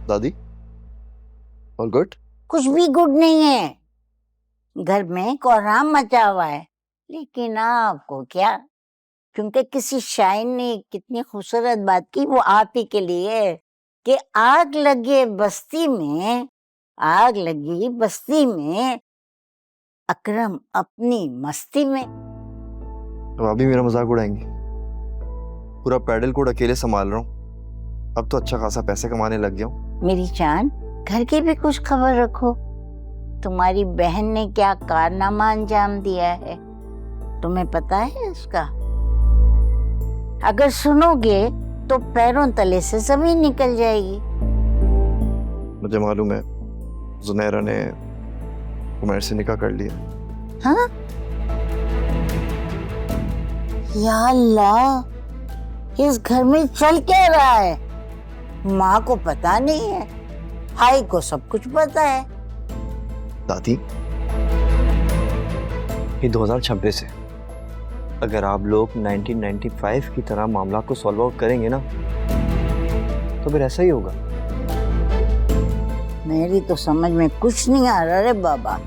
दादी, all good? कुछ भी गुड नहीं है। घर में कोहराम मचा हुआ है, लेकिन आपको क्या, क्योंकि किसी शायर ने कितनी खूबसूरत बात की, वो आप ही के लिए, कि आग लगी बस्ती में, अकरम अपनी मस्ती में। अब आप भी मेरा मजाक उड़ाएंगी? पूरा पैडल कोड अकेले संभाल रहा हूँ, अब तो अच्छा खासा पैसे कमाने लग गया हूँ। मेरी जान, घर की भी कुछ खबर रखो। तुम्हारी बहन ने क्या कारनामा अंजाम दिया है, तुम्हें पता है उसका? अगर सुनोगे तो पैरों तले से जमीन निकल जाएगी। मुझे मालूम है, जुनैरा ने उमैर से निकाह कर लिया। हाँ? या अल्लाह, इस घर में चल क्या रहा है? माँ को पता नहीं है, भाई को सब कुछ पता है। दादी, ये 2026 है। अगर आप लोग 1995 की तरह मामला को सॉल्व आउट करेंगे ना, तो फिर ऐसा ही होगा। मेरी तो समझ में कुछ नहीं आ रहा रे बाबा।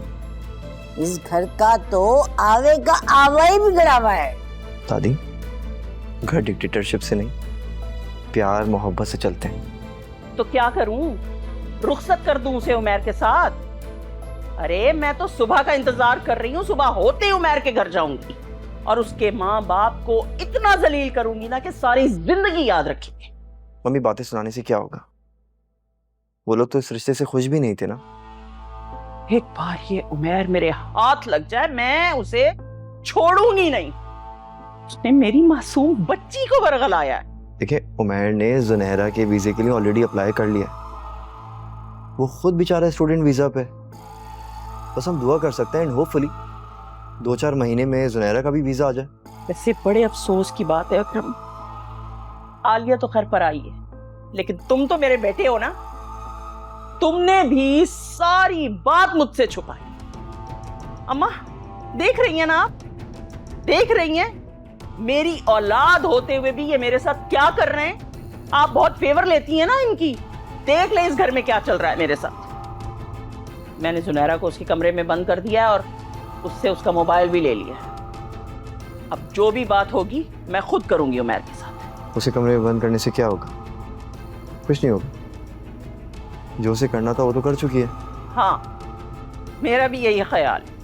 इस घर का तो आवे का आवा ही बिगड़ा हुआ है। दादी, घर डिक्टेटरशिप से नहीं, प्यार मोहब्बत से चलते हैं। तो क्या करूं? रुखसत कर दूं उसे उमैर के साथ? अरे मैं तो सुबह का इंतजार कर रही हूँ, सुबह होते ही उमैर के घर जाऊंगी और उसके माँ बाप को इतना जलील करूंगी ना कि सारी जिंदगी याद रखेंगे। मम्मी, बातें सुनाने से क्या होगा? वो लोग तो इस रिश्ते से खुश भी नहीं थे ना। एक बार ये उमैर मेरे हाथ लग जाए, मैं उसे छोड़ूंगी नहीं। उसने मेरी मासूम बच्ची को बरगलाया है। देखिए, उमैर ने जुनैरा के वीजे के लिए ऑलरेडी अप्लाई कर लिया। वो खुद बेचारा स्टूडेंट वीजा पे। बस हम दुआ कर सकते हैं एंड होपफुली 2-4 महीने में जुनैरा का भी वीजा आ जाए। वैसे बड़े अफसोस की बात है अकरम, आलिया तो खैर पर आई है, लेकिन तुम तो मेरे बेटे हो ना, तुमने भी सारी बात मुझसे छुपाई। अम्मा देख रही हैं ना आप? देख रही हैं मेरी औलाद होते हुए भी ये मेरे साथ क्या कर रहे हैं? आप बहुत फेवर लेती हैं ना इनकी। देख ले इस घर में क्या चल रहा है मेरे साथ। मैंने जुनैरा को उसके कमरे में बंद कर दिया है और उससे उसका मोबाइल भी ले लिया। अब जो भी बात होगी मैं खुद करूंगी उमैर के साथ। उसे कमरे में बंद करने से क्या होगा? कुछ नहीं होगा। जो उसे करना था वो तो कर चुकी है। हाँ, मेरा भी यही ख्याल है।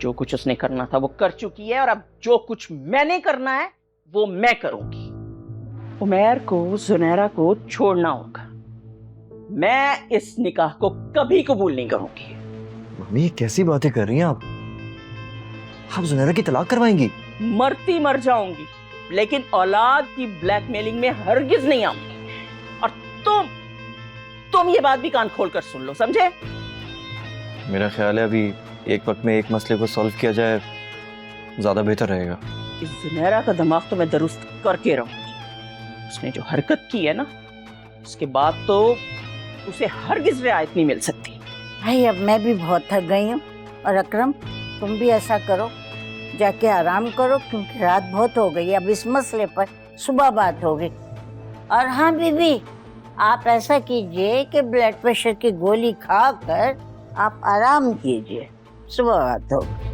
जो कुछ उसने करना था वो कर चुकी है और अब जो कुछ मैंने करना है वो मैं करूंगी। उमैर को जुनैरा को छोड़ना होगा। मैं इस निकाह को कभी कबूल नहीं करूंगी। मम्मी, ये कैसी बातें कर रही हैं आप? आप जुनैरा की तलाक करवाएंगी? मरती मर जाऊंगी, लेकिन औलाद की ब्लैकमेलिंग में हरगिज नहीं आऊंगी। और तुम ये बात भी कान खोल कर सुन लो, समझे? मेरा ख्याल है अभी एक वक्त में एक मसले को सॉल्व किया जाए, ज्यादा बेहतर रहेगा। इस जुनैरा का दिमाग तो मैं दुरुस्त करके रहूंगी। उसने जो हरकत की है ना, उसके बाद तो उसे हरगिज रियायत नहीं मिल सकती। भाई, अब मैं भी बहुत थक गई हूँ, और अकरम तुम भी ऐसा करो, जाके आराम करो, क्योंकि रात बहुत हो गई। अब इस मसले पर सुबह बात होगी। और हाँ बीबी, आप ऐसा कीजिए कि ब्लड प्रेशर की गोली खाकर आप आराम कीजिए, सुबह बात होगी।